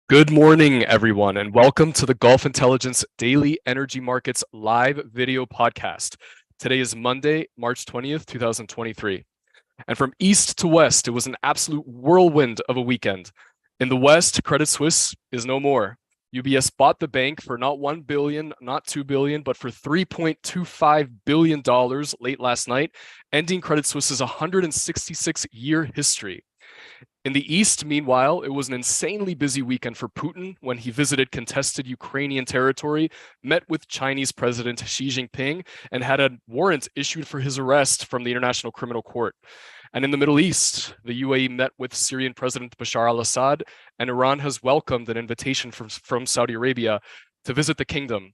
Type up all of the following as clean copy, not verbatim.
Good morning, everyone, and welcome to the Gulf Intelligence Daily Energy Markets live video podcast. Today is Monday, March 20th, 2023. And from east to west, it was an absolute whirlwind of a weekend. In the west, Credit Suisse is no more. UBS bought the bank for not $1 billion, not $2 billion, but for $3.25 billion late last night, ending Credit Suisse's 166-year history. In the east, meanwhile, it was an insanely busy weekend for Putin when he visited contested Ukrainian territory, met with Chinese President Xi Jinping, and had a warrant issued for his arrest from the International Criminal Court. And in the Middle East, the UAE met with Syrian President Bashar al-Assad, and Iran has welcomed an invitation from Saudi Arabia to visit the kingdom.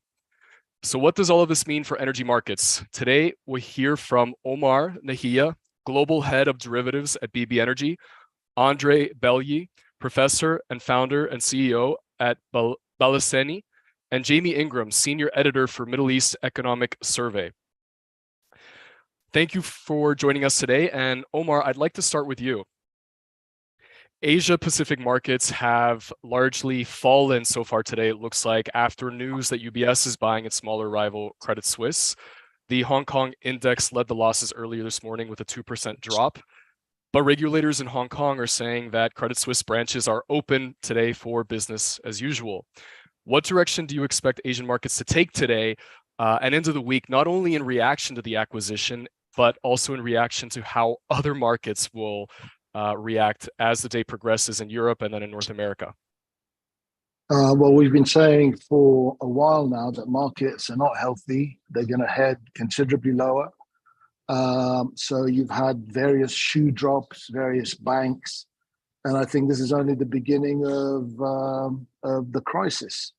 So what does all of this mean for energy markets? Today, we'll hear from Omar Nahia, Global Head of Derivatives at BB Energy, Andre Belyi, professor and founder and CEO at Balaseni, and Jamie Ingram, senior editor for Middle East Economic Survey. Thank you for joining us today. And Omar, I'd like to start with you. Asia Pacific markets have largely fallen so far today, it looks like, after news that UBS is buying its smaller rival Credit Suisse. The Hong Kong index led the losses earlier this morning with a 2% drop. But regulators in Hong Kong are saying that Credit Suisse branches are open today for business as usual. What direction do you expect Asian markets to take today and into the week, not only in reaction to the acquisition, but also in reaction to how other markets will react as the day progresses in Europe and then in North America? Well, we've been saying for a while now that markets are not healthy. They're going to head considerably lower. So you've had various shoe drops, various banks, and I think this is only the beginning of the crisis,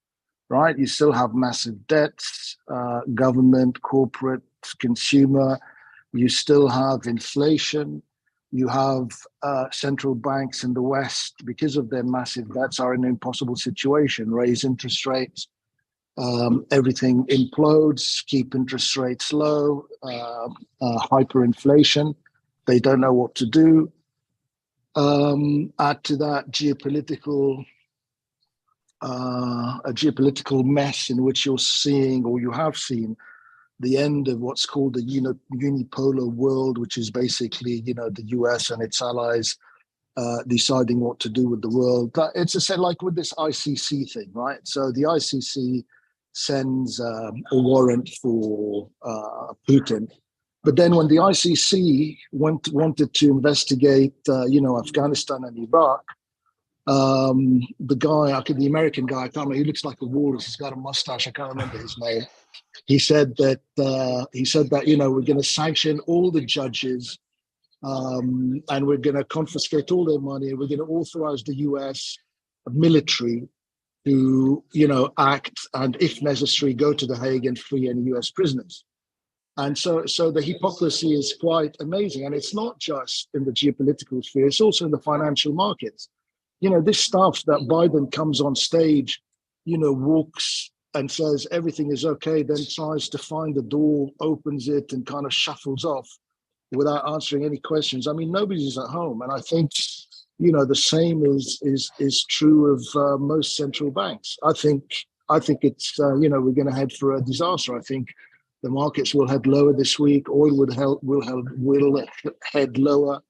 right? You still have massive debts, government, corporate, consumer. You still have inflation. You have central banks in the West, because of their massive debts, are in an impossible situation, raise interest rates. Everything implodes, keep interest rates low, hyperinflation. They don't know what to do. Add to that a geopolitical mess in which you're seeing, or you have seen, the end of what's called the unipolar world, which is basically, the US and its allies deciding what to do with the world. It's like with this ICC thing, right? So the ICC sends a warrant for Putin. But then when the ICC wanted to investigate, Afghanistan and Iraq, the American guy, I can't remember, he looks like a walrus, he's got a mustache, I can't remember his name. He said that, we're going to sanction all the judges and we're going to confiscate all their money, and we're going to authorize the US military to, act and, if necessary, go to The Hague and free any US prisoners. And so the hypocrisy is quite amazing. And it's not just in the geopolitical sphere, it's also in the financial markets. This stuff that Biden comes on stage, walks and says everything is okay, then tries to find the door, opens it, and kind of shuffles off without answering any questions. I mean, nobody's at home. And I think the same is true of most central banks. I think it's we're going to head for a disaster. I think the markets will head lower this week. Oil will head lower,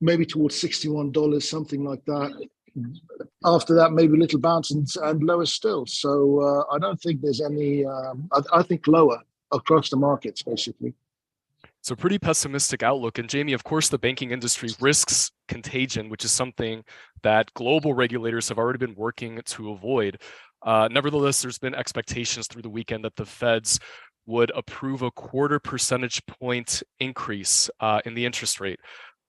maybe towards $61, something like that. After that, maybe a little bounce and lower still. So I don't think there's any. I think lower across the markets, basically. So pretty pessimistic outlook. And Jamie, of course, the banking industry risks contagion, which is something that global regulators have already been working to avoid. Nevertheless, there's been expectations through the weekend that the Feds would approve a 0.25 percentage point increase in the interest rate.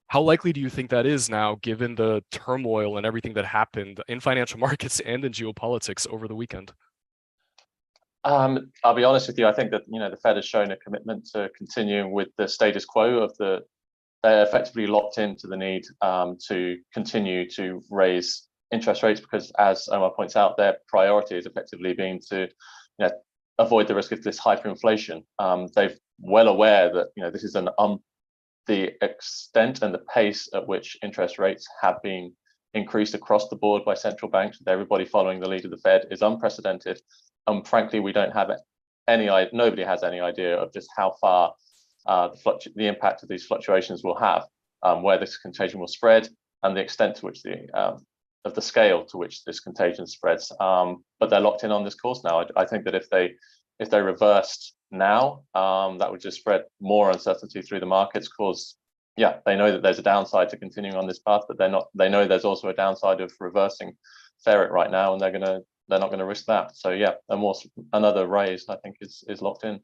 How likely do you think that is now, given the turmoil and everything that happened in financial markets and in geopolitics over the weekend? I'll be honest with you. I think that the Fed has shown a commitment to continuing with the status quo of they're effectively locked into the need to continue to raise interest rates, because, as Omar points out, their priority is effectively being to avoid the risk of this hyperinflation. They're well aware that this is the extent and the pace at which interest rates have been increased across the board by central banks, with everybody following the lead of the Fed, is unprecedented. And frankly, we don't have nobody has any idea of just how far the impact of these fluctuations will have, where this contagion will spread, and the extent to which of the scale to which this contagion spreads. But they're locked in on this course now. I think that if they reversed now, that would just spread more uncertainty through the markets. They know that there's a downside to continuing on this path, but they know there's also a downside of reversing it right now, and they're not going to risk that. So another raise, I think, is locked in.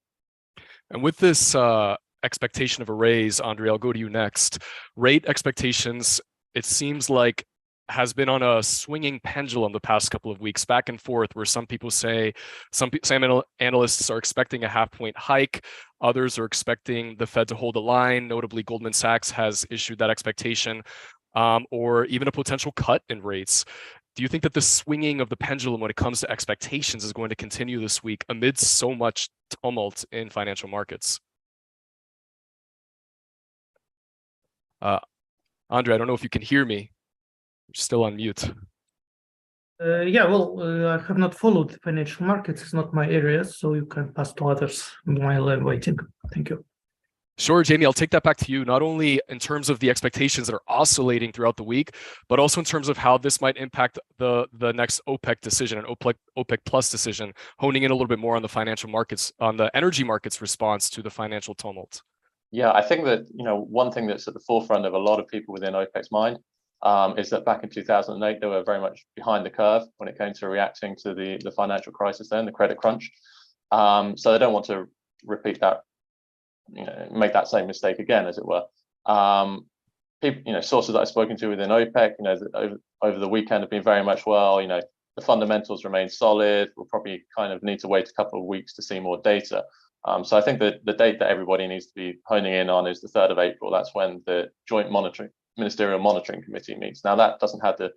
And with this expectation of a raise, Andre, I'll go to you next. Rate expectations, it seems like, has been on a swinging pendulum the past couple of weeks, back and forth, where some analysts are expecting a half-point hike, others are expecting the Fed to hold a line. Notably, Goldman Sachs has issued that expectation, or even a potential cut in rates. Do you think that the swinging of the pendulum when it comes to expectations is going to continue this week amidst so much tumult in financial markets? Andre, I don't know if you can hear me. You're still on mute. I have not followed financial markets. It's not my area, so you can pass to others while I'm waiting. Thank you. Sure, Jamie, I'll take that back to you, not only in terms of the expectations that are oscillating throughout the week, but also in terms of how this might impact the next OPEC decision, an OPEC Plus decision, honing in a little bit more on the financial markets, on the energy markets response to the financial tumult. Yeah, I think that, one thing that's at the forefront of a lot of people within OPEC's mind is that back in 2008, they were very much behind the curve when it came to reacting to the financial crisis then, the credit crunch. So they don't want to repeat that, make that same mistake again, as it were. People, sources that I've spoken to within OPEC, over the weekend have been very much, the fundamentals remain solid. We'll probably kind of need to wait a couple of weeks to see more data. So I think that the date that everybody needs to be honing in on is the 3rd of April. That's when the Joint Ministerial Monitoring Committee meets. Now, that doesn't have the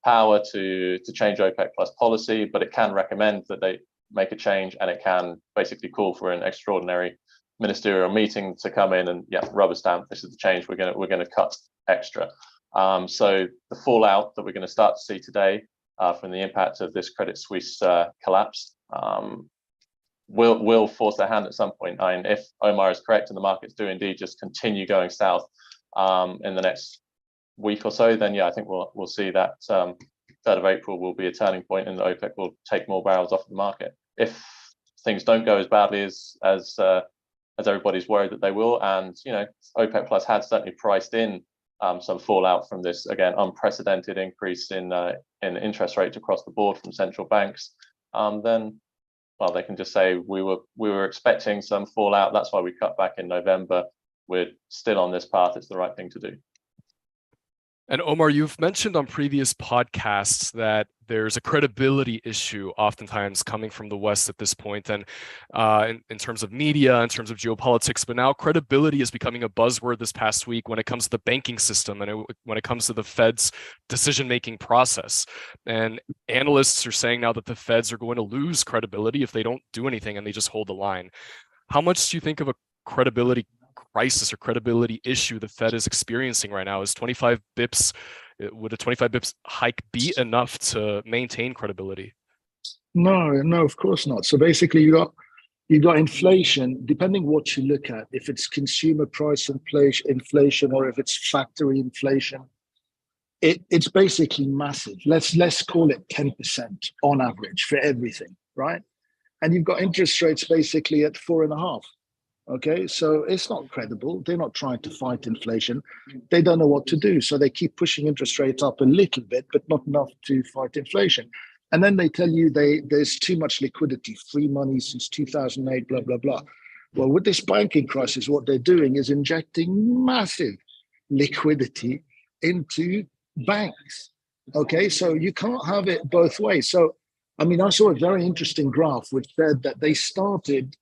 power to change OPEC Plus policy, but it can recommend that they make a change, and it can basically call for an extraordinary ministerial meeting to come in and rubber stamp, this is the change we're going to cut extra. So the fallout that we're going to start to see today from the impact of this Credit Suisse collapse will force their hand at some point. I mean, if Omar is correct and the markets do indeed just continue going south in the next week or so, then I think we'll see that 3rd of April will be a turning point, and OPEC will take more barrels off the market. If things don't go as badly as everybody's worried that they will, and OPEC Plus had certainly priced in some fallout from this, again, unprecedented increase in interest rates across the board from central banks, then they can just say we were expecting some fallout. That's why we cut back in November. We're still on this path. It's the right thing to do. And Omar, you've mentioned on previous podcasts that there's a credibility issue oftentimes coming from the West at this point, and in terms of media, in terms of geopolitics, but now credibility is becoming a buzzword this past week when it comes to the banking system and when it comes to the Fed's decision-making process. And analysts are saying now that the Feds are going to lose credibility if they don't do anything and they just hold the line. How much do you think of a credibility crisis or credibility issue the Fed is experiencing right now? Is 25 bips, would a 25 bips hike be enough to maintain credibility? No, of course not. So basically you got inflation, depending what you look at, if it's consumer price inflation or if it's factory inflation, it's basically massive. Let's call it 10% on average for everything, right? And you've got interest rates basically at 4.5%. Okay, so it's not credible. They're not trying to fight inflation. They don't know what to do. So they keep pushing interest rates up a little bit, but not enough to fight inflation. And then they tell you there's too much liquidity, free money since 2008, blah, blah, blah. Well, with this banking crisis, what they're doing is injecting massive liquidity into banks. Okay, so you can't have it both ways. So, I mean, I saw a very interesting graph which said that they started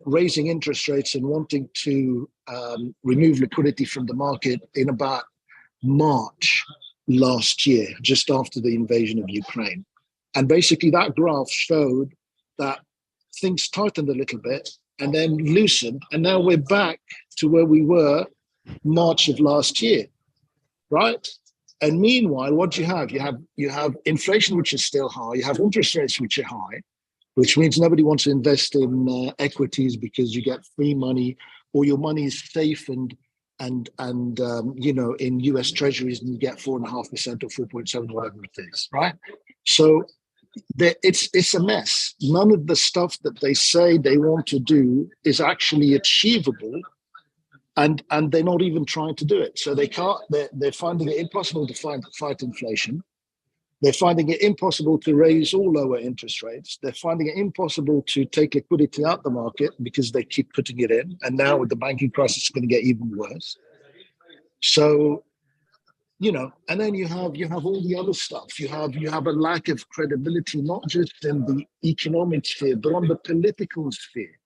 raising interest rates and wanting to remove liquidity from the market in about March last year, just after the invasion of Ukraine. And basically that graph showed that things tightened a little bit and then loosened. And now we're back to where we were March of last year, right? And meanwhile, what do you have? You have inflation, which is still high. You have interest rates, which are high, which means nobody wants to invest in equities because you get free money, or your money is safe and in U.S. Treasuries, and you get 4.5% or 4.7, whatever it is, right? So it's a mess. None of the stuff that they say they want to do is actually achievable, and they're not even trying to do it. So they can't. They're finding it impossible to fight inflation. They're finding it impossible to raise or lower interest rates. They're finding it impossible to take liquidity out the market because they keep putting it in. And now with the banking crisis, it's going to get even worse. So, and then you have all the other stuff. You have a lack of credibility, not just in the economic sphere, but on the political sphere,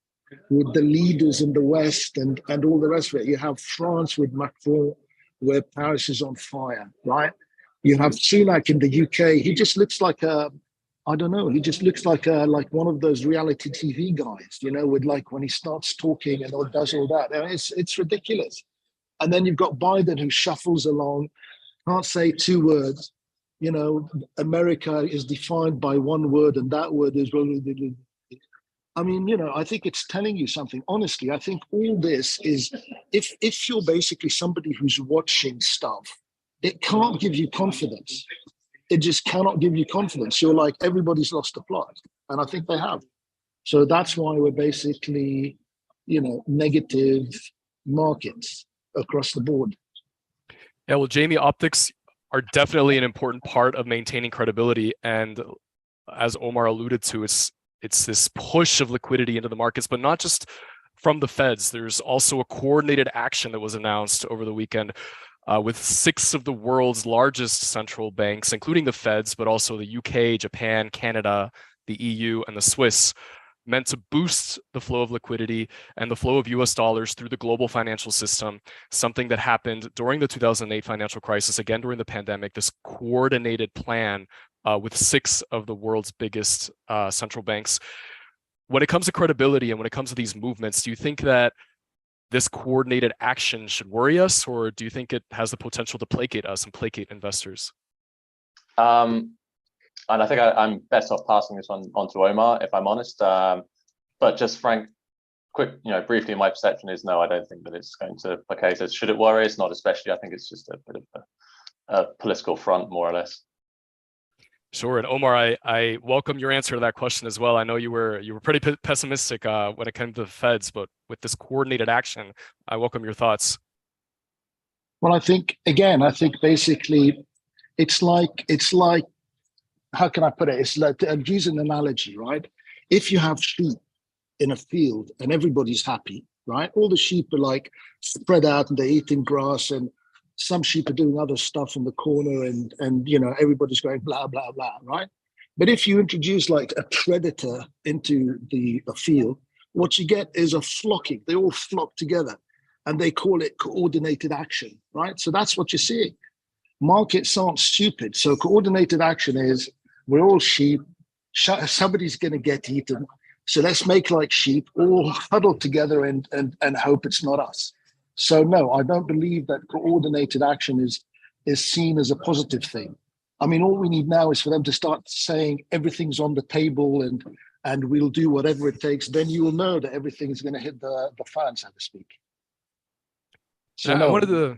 with the leaders in the West and all the rest of it. You have France with Macron, where Paris is on fire, right? You have Sunak in the UK. He just looks like he just looks like one of those reality TV guys, with when he starts talking and does all that. And it's ridiculous. And then you've got Biden, who shuffles along, can't say two words. America is defined by one word, and that word is. I mean, I think it's telling you something. Honestly, I think all this is, if you're basically somebody who's watching stuff, it can't give you confidence. It just cannot give you confidence. You're like, everybody's lost the plot. And I think they have. So that's why we're basically, negative markets across the board. Yeah, well, Jamie, optics are definitely an important part of maintaining credibility. And as Omar alluded to, it's this push of liquidity into the markets, but not just from the Feds. There's also a coordinated action that was announced over the weekend with 6 of the world's largest central banks, including the Feds, but also the UK, Japan, Canada, the EU, and the Swiss, meant to boost the flow of liquidity and the flow of US dollars through the global financial system, something that happened during the 2008 financial crisis, again during the pandemic, this coordinated plan with 6 of the world's biggest central banks. When it comes to credibility and when it comes to these movements, do you think that this coordinated action should worry us, or do you think it has the potential to placate us and placate investors? And I think I'm best off passing this on to Omar, if I'm honest. But just briefly, my perception is no, I don't think that it's going to placate us. Should it worry us? Not especially. I think it's just a bit of a political front, more or less. Sure. And Omar, I welcome your answer to that question as well. I know you were pretty pessimistic when it came to the Feds, but with this coordinated action, I welcome your thoughts. Well, I think basically it's like, how can I put it? It's like, I'll use an analogy, right? If you have sheep in a field and everybody's happy, right? All the sheep are spread out and they're eating grass, and some sheep are doing other stuff in the corner, and everybody's going blah blah blah, right? But if you introduce a predator into the field, what you get is a flocking. They all flock together, and they call it coordinated action, right? So that's what you're seeing. Markets aren't stupid. So coordinated action is, we're all sheep. Somebody's going to get eaten. So let's make like sheep, all huddle together and hope it's not us. So no, I don't believe that coordinated action is seen as a positive thing. I mean, all we need now is for them to start saying everything's on the table and we'll do whatever it takes. Then you will know that everything's going to hit the fan, so to speak. So I wanted to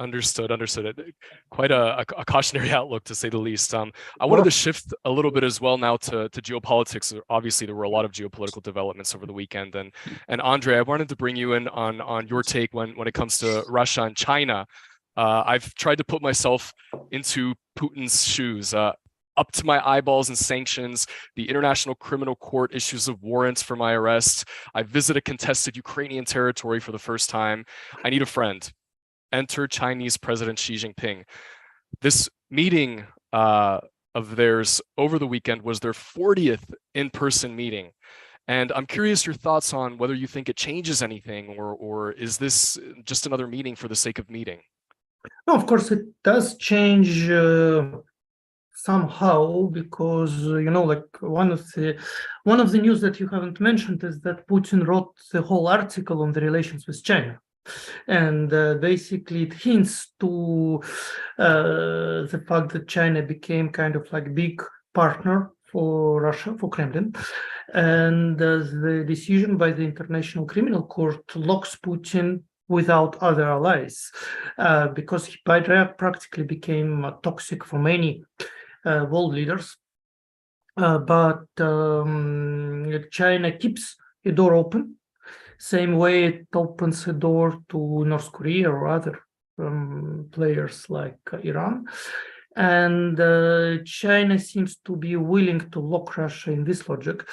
understood it. Quite a cautionary outlook, to say the least. I wanted to shift a little bit as well now to geopolitics. Obviously, there were a lot of geopolitical developments over the weekend, and Andre, I wanted to bring you in on your take when it comes to Russia and China. I've tried to put myself into Putin's shoes. Up to my eyeballs in sanctions. The International Criminal Court issues of warrants for my arrest. I visited contested Ukrainian territory for the first time. I need a friend. Enter Chinese President Xi Jinping. This meeting of theirs over the weekend was their 40th in-person meeting. And I'm curious your thoughts on whether you think it changes anything, or is this just another meeting for the sake of meeting? No, of course it does change somehow, because one of the news that you haven't mentioned is that Putin wrote the whole article on the relations with China. And basically it hints to the fact that China became kind of like big partner for Russia, for Kremlin. And the decision by the International Criminal Court locks Putin without other allies, because he practically became toxic for many world leaders. But China keeps a door open, same way it opens a door to North Korea or other players like Iran. And China seems to be willing to lock Russia in this logic.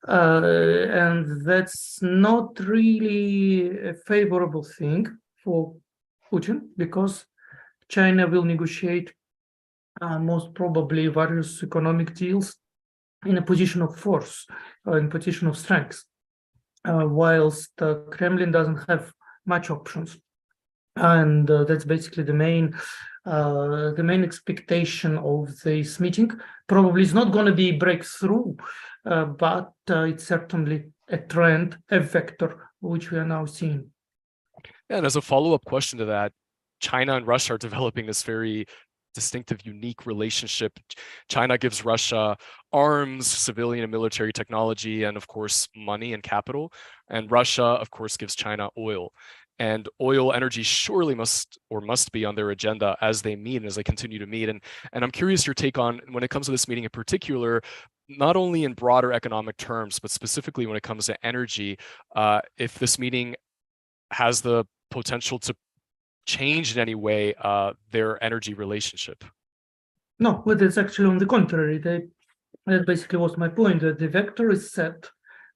And that's not really a favorable thing for Putin, because China will negotiate most probably various economic deals in a position of force, in a position of strength, whilst Kremlin doesn't have much options. And that's basically the main expectation of this meeting. Probably it's not going to be breakthrough, but it's certainly a trend, a vector, which we are now seeing. And as a follow-up question to that, China and Russia are developing this very distinctive, unique relationship. China gives Russia arms, civilian and military technology, and of course, money and capital. And Russia, of course, gives China oil. And oil energy surely must be on their agenda as they meet and as they continue to meet. And I'm curious your take on, when it comes to this meeting in particular, not only in broader economic terms, but specifically when it comes to energy, if this meeting has the potential to change in any way their energy relationship. No, but it's actually on the contrary. That basically was my point, that the vector is set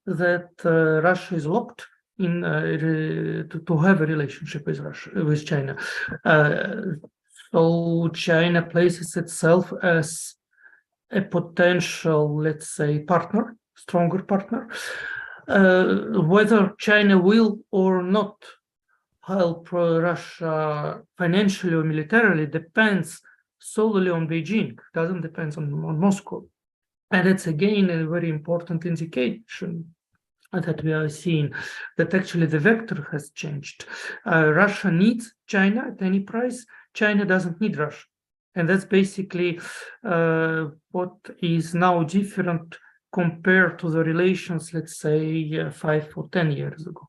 that Russia is locked in to have a relationship with China. So China places itself as a potential, let's say, partner, stronger partner. Whether China will or not help Russia financially or militarily depends solely on Beijing, doesn't depend on Moscow. And it's again a very important indication that we are seeing that actually the vector has changed. Russia needs China at any price. China doesn't need Russia. And that's basically what is now different compared to the relations, let's say, 5 or 10 years ago.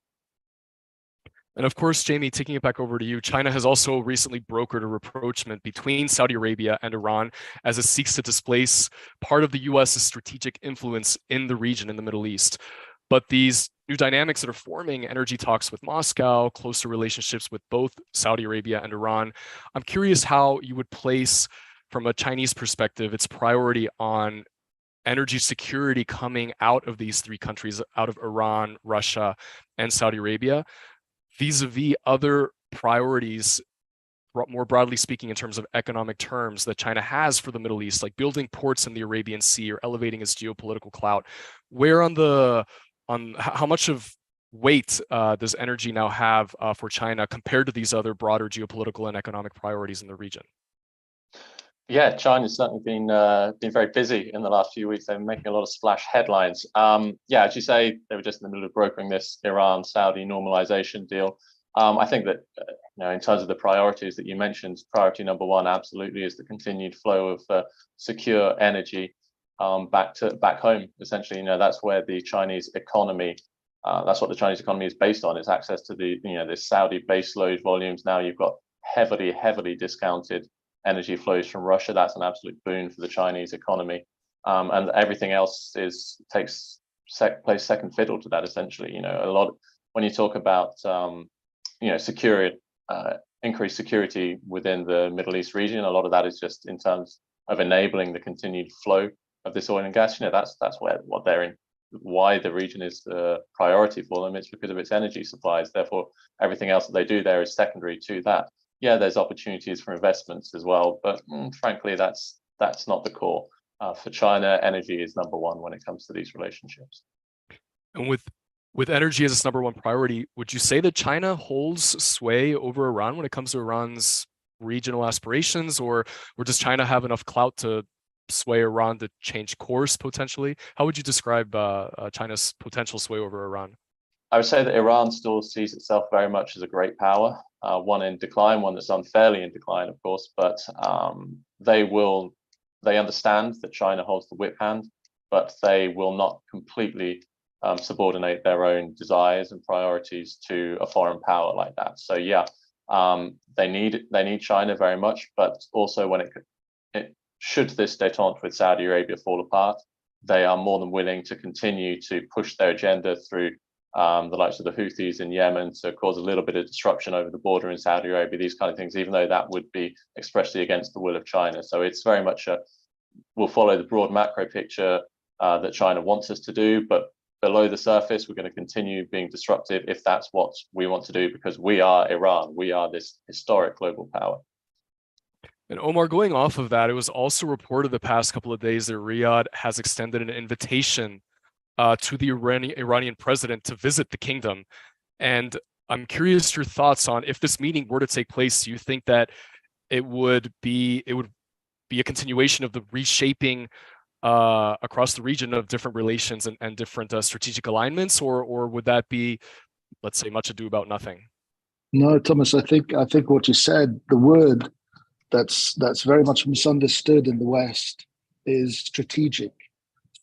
And of course, Jamie, taking it back over to you, China has also recently brokered a rapprochement between Saudi Arabia and Iran as it seeks to displace part of the US's strategic influence in the region, in the Middle East. But these new dynamics that are forming, energy talks with Moscow, closer relationships with both Saudi Arabia and Iran, I'm curious how you would place, from a Chinese perspective, its priority on energy security coming out of these three countries, out of Iran, Russia, and Saudi Arabia, vis-a-vis other priorities, more broadly speaking, in terms of economic terms that China has for the Middle East, like building ports in the Arabian Sea or elevating its geopolitical clout. Where on how much of weight does energy now have for China compared to these other broader geopolitical and economic priorities in the region? Yeah, China's certainly been very busy in the last few weeks. They've been making a lot of splash headlines. Yeah, as you say, they were just in the middle of brokering this Iran-Saudi normalization deal. I think that in terms of the priorities that you mentioned, priority number one absolutely is the continued flow of secure energy back home. Essentially, that's where the Chinese economy, that's what the Chinese economy is based on. It's access to the this Saudi baseload volumes. Now you've got heavily discounted energy flows from Russia. That's an absolute boon for the Chinese economy, and everything else takes place second fiddle to that. Essentially, a lot when you talk about security, increased security within the Middle East region, a lot of that is just in terms of enabling the continued flow of this oil and gas. That's what they're in. Why the region is the priority for them, it's because of its energy supplies. Therefore, everything else that they do there is secondary to that. Yeah, there's opportunities for investments as well, but frankly, that's not the core. For China, energy is number one when it comes to these relationships. And with energy as its number one priority, would you say that China holds sway over Iran when it comes to Iran's regional aspirations, or does China have enough clout to sway Iran to change course potentially? How would you describe China's potential sway over Iran? I would say that Iran still sees itself very much as a great power, one in decline, one that's unfairly in decline, of course, but they understand that China holds the whip hand, but they will not completely subordinate their own desires and priorities to a foreign power like that. So yeah, they need China very much, but also when should this détente with Saudi Arabia fall apart, they are more than willing to continue to push their agenda through the likes of the Houthis in Yemen to cause a little bit of disruption over the border in Saudi Arabia, these kind of things, even though that would be expressly against the will of China. So it's very much we'll follow the broad macro picture that China wants us to do, but below the surface, we're going to continue being disruptive if that's what we want to do, because we are Iran. We are this historic global power. And Omar, going off of that, it was also reported the past couple of days that Riyadh has extended an invitation to the Iranian president to visit the kingdom. And I'm curious your thoughts on, if this meeting were to take place, do you think that it would be a continuation of the reshaping across the region of different relations and different strategic alignments, or would that be, let's say, much ado about nothing? No, Thomas, I think what you said, the word that's very much misunderstood in the West is strategic.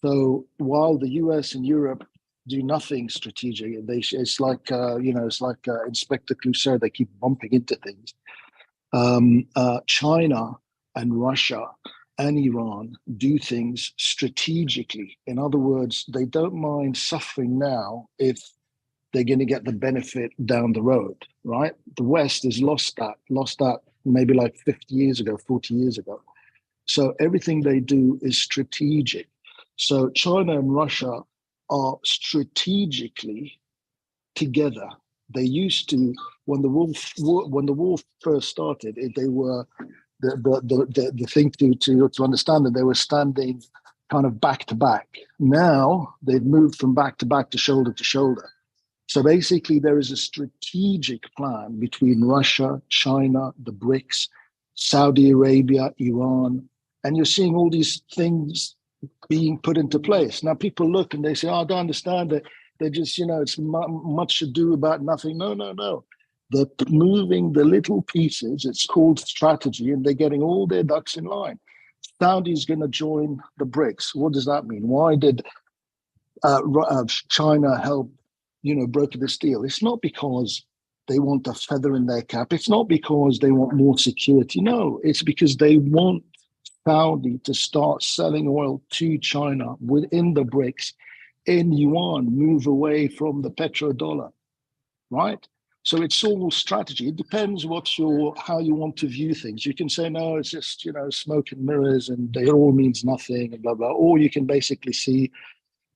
So while the US and Europe do nothing strategic, it's like Inspector Clouseau, they keep bumping into things. China and Russia and Iran do things strategically. In other words, they don't mind suffering now if they're going to get the benefit down the road, right? The West has lost that maybe like 50 years ago, 40 years ago. So everything they do is strategic. So China and Russia are strategically together. They used to, when the war first started, they were the thing to understand that they were standing kind of back to back. Now they've moved from back to back to shoulder to shoulder. So basically, there is a strategic plan between Russia, China, the BRICS, Saudi Arabia, Iran, and you're seeing all these things being put into place. Now, people look and they say, "Oh, I don't understand it. They're just, it's much ado about nothing." No. They're moving the little pieces. It's called strategy, and they're getting all their ducks in line. Saudi's going to join the BRICS. What does that mean? Why did China help, broker this deal? It's not because they want a feather in their cap. It's not because they want more security. No, it's because they want Saudi to start selling oil to China within the BRICS in yuan, move away from the petrodollar, right? So it's all strategy. It depends how you want to view things. You can say, no, it's just, smoke and mirrors and it all means nothing and blah, blah. Or you can basically see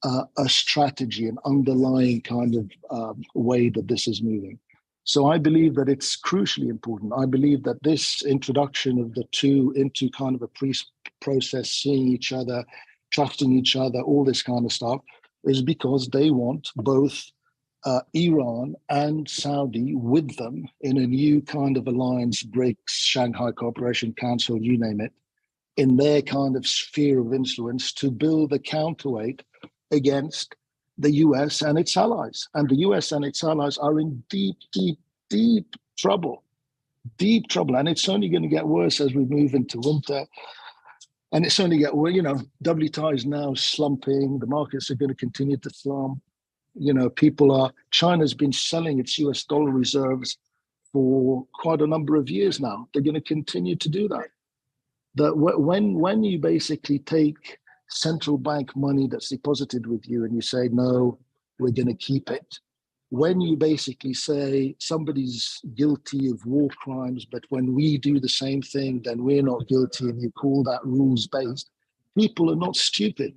a strategy, an underlying kind of way that this is moving. So I believe that it's crucially important. I believe that this introduction of the two into kind of a process, seeing each other, trusting each other, all this kind of stuff, is because they want both Iran and Saudi with them in a new kind of alliance, BRICS, Shanghai Cooperation Council, you name it, in their kind of sphere of influence to build a counterweight against the US and its allies. And the US and its allies are in deep, deep, deep trouble. Deep trouble. And it's only going to get worse as we move into winter. And it's only get worse, WTI is now slumping. The markets are going to continue to slump. China's been selling its US dollar reserves for quite a number of years now. They're going to continue to do that. When you basically take central bank money that's deposited with you and you say, no, we're going to keep it. When you basically say somebody's guilty of war crimes, but when we do the same thing, then we're not guilty, and you call that rules-based, people are not stupid.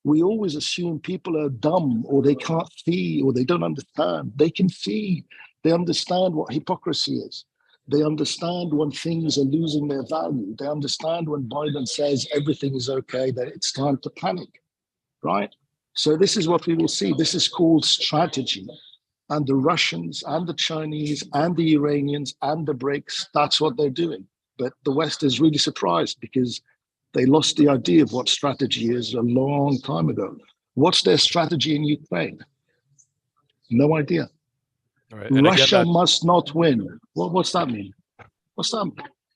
We always assume people are dumb or they can't see or they don't understand. They can see. They understand what hypocrisy is. They understand when things are losing their value. They understand when Biden says everything is okay, that it's time to panic, right? So this is what we will see. This is called strategy. And the Russians and the Chinese and the Iranians and the BRICS, that's what they're doing. But the West is really surprised because they lost the idea of what strategy is a long time ago. What's their strategy in Ukraine? No idea. All right. And Russia again, must not win. What's that mean? What's that?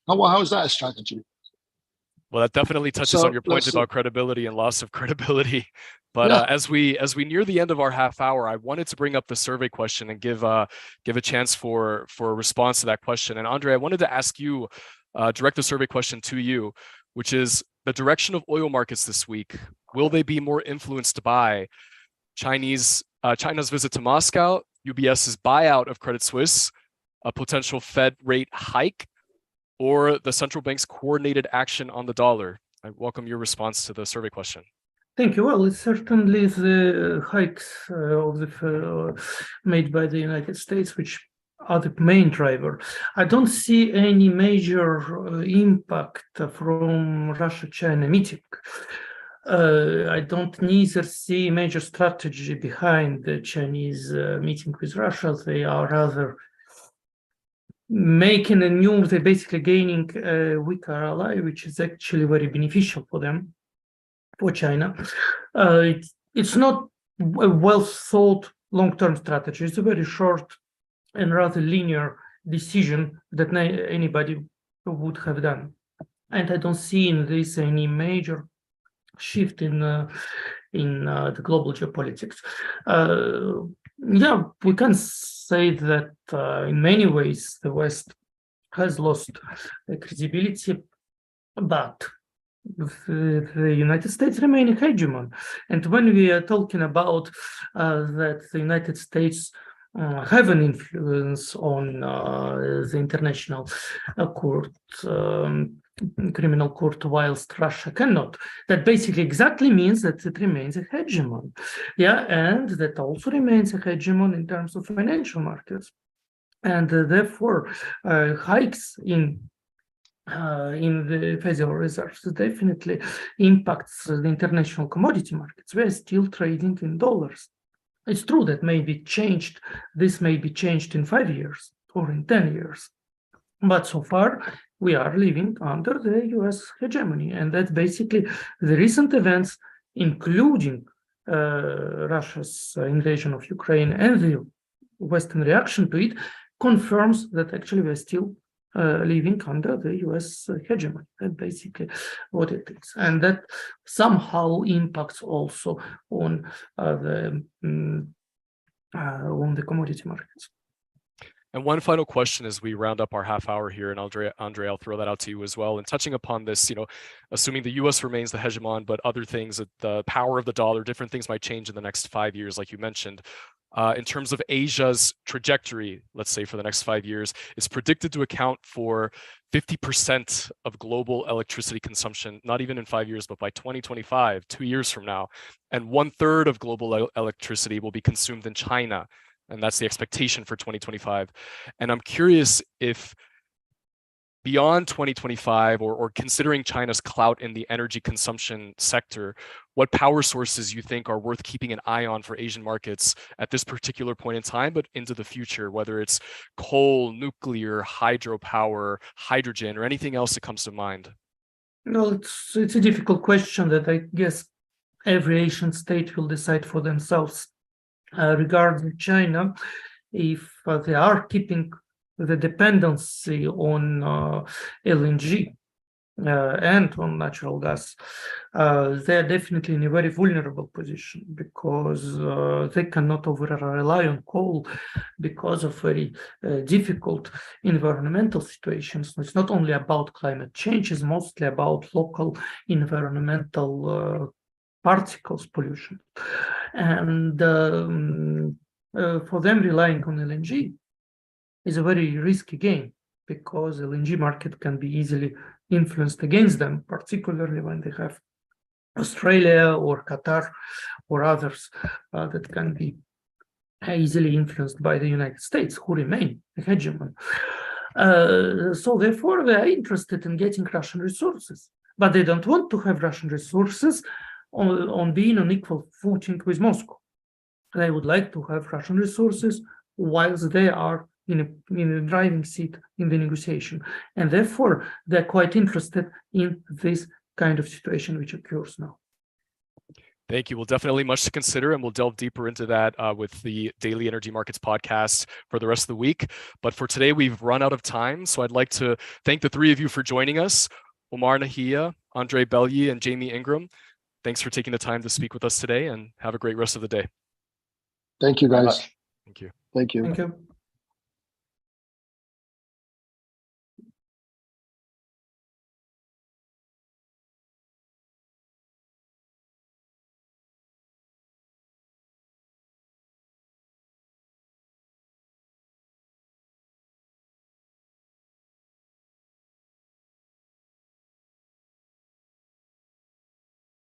How is that a strategy? well, that definitely touches on your point about credibility and loss of credibility. But Yeah. as we near the end of our half hour, I wanted to bring up the survey question and give a chance for a response to that question. And Andre, I wanted to ask you, direct the survey question to you, which is the direction of oil markets this week. Will they be more influenced by China's visit to Moscow, UBS's buyout of Credit Suisse, a potential Fed rate hike, or the central bank's coordinated action on the dollar? I welcome your response to the survey question. Thank you. Well, it's certainly the hikes made by the United States, which are the main driver. I don't see any major impact from Russia-China meeting. I don't neither see major strategy behind the Chinese meeting with Russia. They are rather making they're basically gaining a weaker ally, which is actually very beneficial for them, for China. It's not a well thought long-term strategy. It's a very short and rather linear decision that anybody would have done. And I don't see in this any major shift in the global geopolitics. Yeah, we can say that in many ways the West has lost credibility, but the United States remain a hegemon. And when we are talking about that the United States have an influence on the international court, criminal court, whilst Russia cannot, that basically exactly means that it remains a hegemon. Yeah, and that also remains a hegemon in terms of financial markets. And therefore, hikes in the Federal Reserve definitely impacts the international commodity markets. We're still trading in dollars. It's true that this may be changed in 5 years or in 10 years. But so far, we are living under the US hegemony. And that's basically the recent events, including Russia's invasion of Ukraine and the Western reaction to it, confirms that actually we're still living under the US hegemony. That's basically what it is. And that somehow impacts also on the commodity markets. And one final question as we round up our half hour here, and Andre, I'll throw that out to you as well. And touching upon this, assuming the U.S. remains the hegemon, but other things, the power of the dollar, different things might change in the next 5 years, like you mentioned. In terms of Asia's trajectory, let's say for the next 5 years, is predicted to account for 50% of global electricity consumption, not even in 5 years, but by 2025, 2 years from now. And 1/3 of global electricity will be consumed in China. And that's the expectation for 2025. And I'm curious if beyond 2025, or considering China's clout in the energy consumption sector, what power sources you think are worth keeping an eye on for Asian markets at this particular point in time, but into the future, whether it's coal, nuclear, hydropower, hydrogen, or anything else that comes to mind? No, it's a difficult question that I guess every Asian state will decide for themselves. Regarding China, if they are keeping the dependency on LNG and on natural gas, they're definitely in a very vulnerable position because they cannot over-rely on coal because of very difficult environmental situations. It's not only about climate change, it's mostly about local environmental particles pollution. And for them, relying on LNG is a very risky game because LNG market can be easily influenced against them, particularly when they have Australia or Qatar or others that can be easily influenced by the United States, who remain a hegemon. So therefore, they are interested in getting Russian resources, but they don't want to have Russian resources on being on equal footing with Moscow. They would like to have Russian resources whilst they are in a driving seat in the negotiation. And therefore, they're quite interested in this kind of situation which occurs now. Thank you. Well, definitely much to consider, and we'll delve deeper into that with the Daily Energy Markets podcast for the rest of the week. But for today, we've run out of time. So I'd like to thank the three of you for joining us, Omar Nahia, Andre Belli, and Jamie Ingram. Thanks for taking the time to speak with us today, and have a great rest of the day. Thank you, guys. Thank you. Thank you. Thank you.